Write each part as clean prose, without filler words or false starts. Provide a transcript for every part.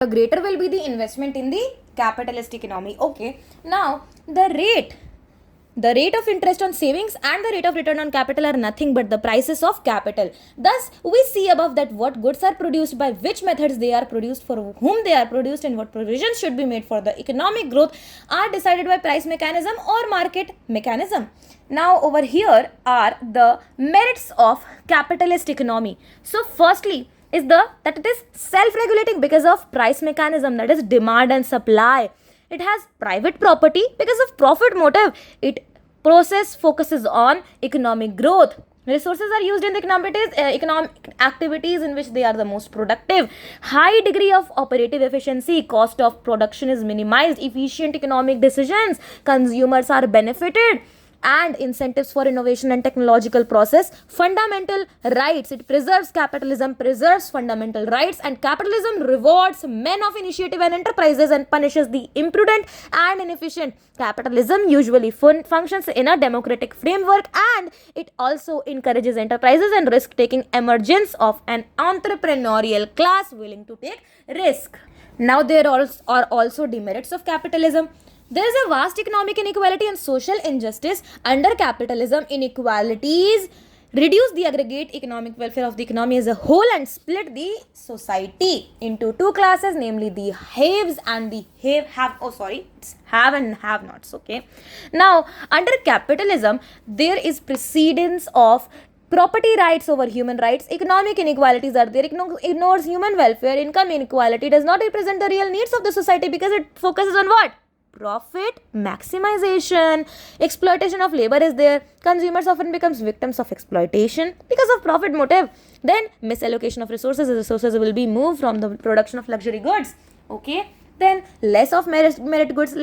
the greater will be the investment in the capitalist economy. Okay, now the rate of interest on savings and the rate of return on capital are nothing but the prices of capital. Thus, we see above that what goods are produced, by which methods they are produced, for whom they are produced, and what provisions should be made for the economic growth are decided by price mechanism or market mechanism. Now, over here are the merits of capitalist economy. So, firstly, is that it is self-regulating because of price mechanism, that is demand and supply. It has private property because of profit motive. It process focuses on economic growth. Resources are used in the economic activities in which they are the most productive. High degree of operative efficiency, cost of production is minimized, efficient economic decisions, consumers are benefited, and incentives for innovation and technological process. Fundamental rights, it preserves, capitalism preserves fundamental rights, and capitalism rewards men of initiative and enterprises and punishes the imprudent and inefficient. Capitalism usually functions in a democratic framework, and it also encourages enterprises and risk-taking, emergence of an entrepreneurial class willing to take risk. Now there are also demerits of capitalism. There is a vast economic inequality and social injustice. Under capitalism, inequalities reduce the aggregate economic welfare of the economy as a whole and split the society into two classes, namely the haves and the have and have nots. Okay. Now, under capitalism, there is precedence of property rights over human rights. Economic inequalities are there. Ignores human welfare. Income inequality does not represent the real needs of the society because it focuses on what? Profit maximization. Exploitation of labor is there. Consumers often becomes victims of exploitation because of profit motive. Then misallocation of resources. The resources will be moved from the production of luxury goods. Okay. Then less of merit goods.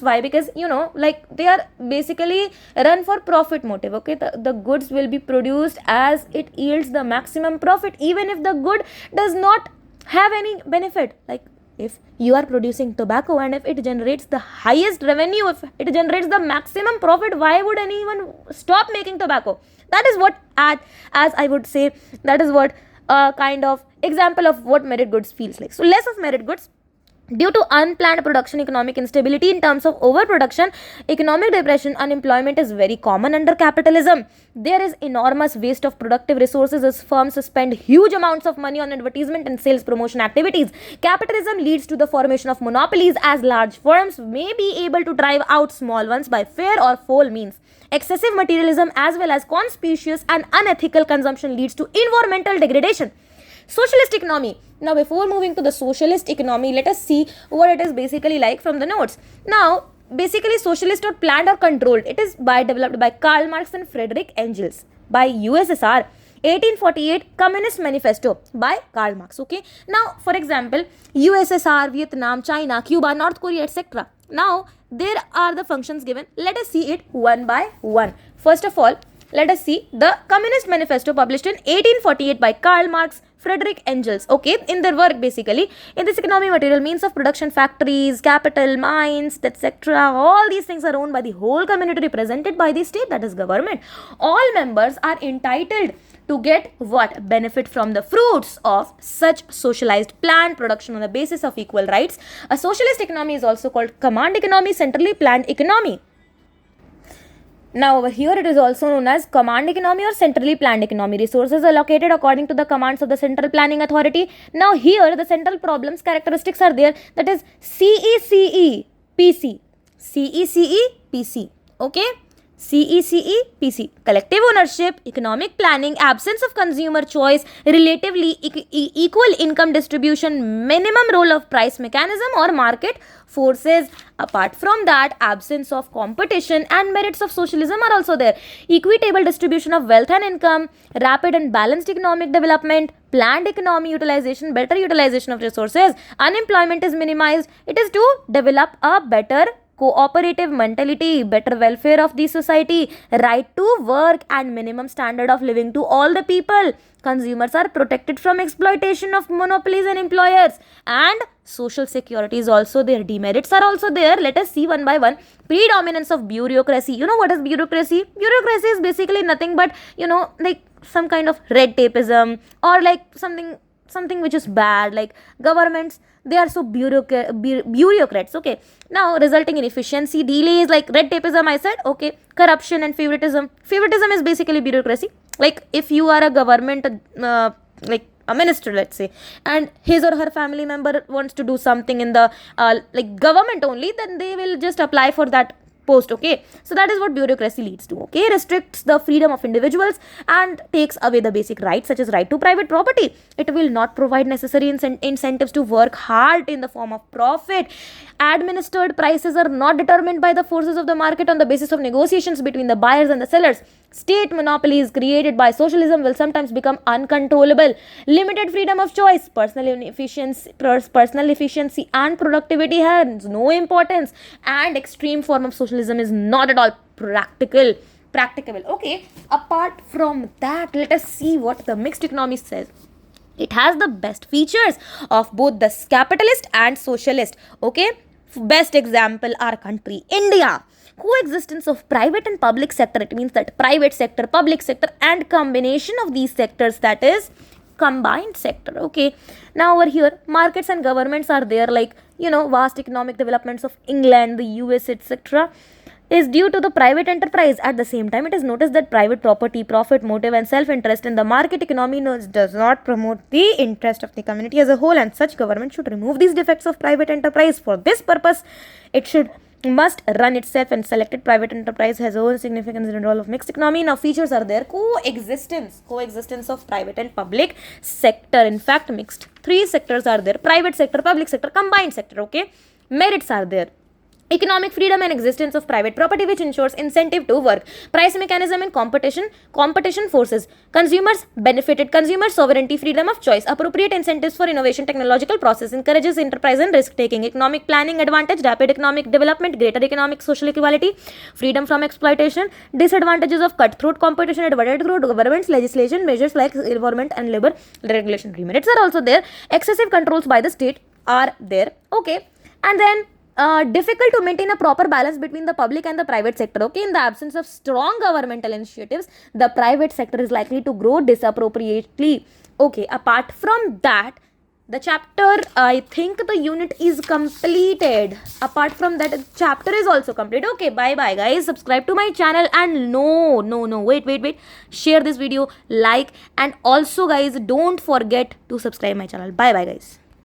Why? Because they are basically run for profit motive. Okay, the goods will be produced as it yields the maximum profit, even if the good does not have any benefit. Like, if you are producing tobacco and if it generates the highest revenue, if it generates the maximum profit, why would anyone stop making tobacco? That is what, as I would say, that is what a kind of example of what merit goods feels like. So less of merit goods. Due to unplanned production, economic instability in terms of overproduction, economic depression, unemployment is very common under capitalism. There is enormous waste of productive resources as firms spend huge amounts of money on advertisement and sales promotion activities. Capitalism leads to the formation of monopolies as large firms may be able to drive out small ones by fair or foul means. Excessive materialism as well as conspicuous and unethical consumption leads to environmental degradation. Socialist economy. Now, before moving to the socialist economy, let us see what it is basically like from the notes. Now, basically, socialist or planned or controlled. It is developed by Karl Marx and Friedrich Engels. By USSR, 1848 Communist Manifesto by Karl Marx. Okay. Now, for example, USSR, Vietnam, China, Cuba, North Korea, etc. Now, there are the functions given. Let us see it one by one. First of all, let us see the Communist Manifesto published in 1848 by Karl Marx, Friedrich Engels. Okay, in their work basically, in this economy, material means of production, factories, capital, mines, etc. All these things are owned by the whole community, represented by the state, that is government. All members are entitled to get what? Benefit from the fruits of such socialized planned production on the basis of equal rights. A socialist economy is also called command economy, centrally planned economy. Now, over here it is also known as command economy or centrally planned economy. Resources are allocated according to the commands of the central planning authority. Now, here the central problems characteristics are there, that is CECE PC. CECE PC. Okay. CECE PC. Collective ownership, economic planning, absence of consumer choice, relatively equal income distribution, minimum role of price mechanism or market forces. Apart from that, absence of competition and merits of socialism are also there. Equitable distribution of wealth and income, rapid and balanced economic development, planned economy utilization, better utilization of resources, unemployment is minimized. It is to develop a better cooperative mentality, better welfare of the society, right to work and minimum standard of living to all the people. Consumers are protected from exploitation of monopolies and employers, and social security is also there. Demerits are also there. Let us see one by one. Predominance of bureaucracy. You know what is bureaucracy? Bureaucracy is basically nothing but, like some kind of red tapeism or like something which is bad, like governments they are so bureaucrats. Okay, now resulting in efficiency, delays, like red tapeism I said. Okay, corruption and favoritism is basically bureaucracy. Like if you are a government like a minister, let's say, and his or her family member wants to do something in the like government only, then they will just apply for that post. Okay, so that is what bureaucracy leads to. Okay, restricts the freedom of individuals and takes away the basic rights such as right to private property. It will not provide necessary incentives to work hard in the form of profit. Administered prices are not determined by the forces of the market on the basis of negotiations between the buyers and the sellers. State monopolies created by socialism will sometimes become uncontrollable. Limited freedom of choice, personal efficiency and productivity has no importance, and extreme form of socialism is not at all practicable. Okay, apart from that, let us see what the mixed economy says. It has the best features of both the capitalist and socialist. Okay, best example, our country India. Coexistence of private and public sector, it means that private sector, public sector, and combination of these sectors, that is combined sector. Okay, now over here markets and governments are there, like vast economic developments of England, the US, etc., is due to the private enterprise. At the same time, it is noticed that private property, profit motive, and self-interest in the market economy does not promote the interest of the community as a whole, and such government should remove these defects of private enterprise. For this purpose, it must run itself, and selected private enterprise has own significance in the role of mixed economy. Now features are there: coexistence of private and public sector. In fact, mixed three sectors are there: private sector, public sector, combined sector. Okay, merits are there: economic freedom and existence of private property, which ensures incentive to work. Price mechanism and competition forces consumers benefited. Consumer sovereignty, freedom of choice, appropriate incentives for innovation, technological process, encourages enterprise and risk taking. Economic planning advantage, rapid economic development, greater economic social equality, freedom from exploitation. Disadvantages of cutthroat competition adverted through government's legislation, measures like environment and labor regulation. Demerits are also there: excessive controls by the state are there. Okay, and then difficult to maintain a proper balance between the public and the private sector. Okay, in the absence of strong governmental initiatives, the private sector is likely to grow disappropriately. Okay, apart from that, the chapter, I think the unit is completed. Apart from that, the chapter is also complete. Okay, bye bye guys. Subscribe to my channel, and wait, share this video, like, and also guys, don't forget to subscribe my channel. Bye bye guys.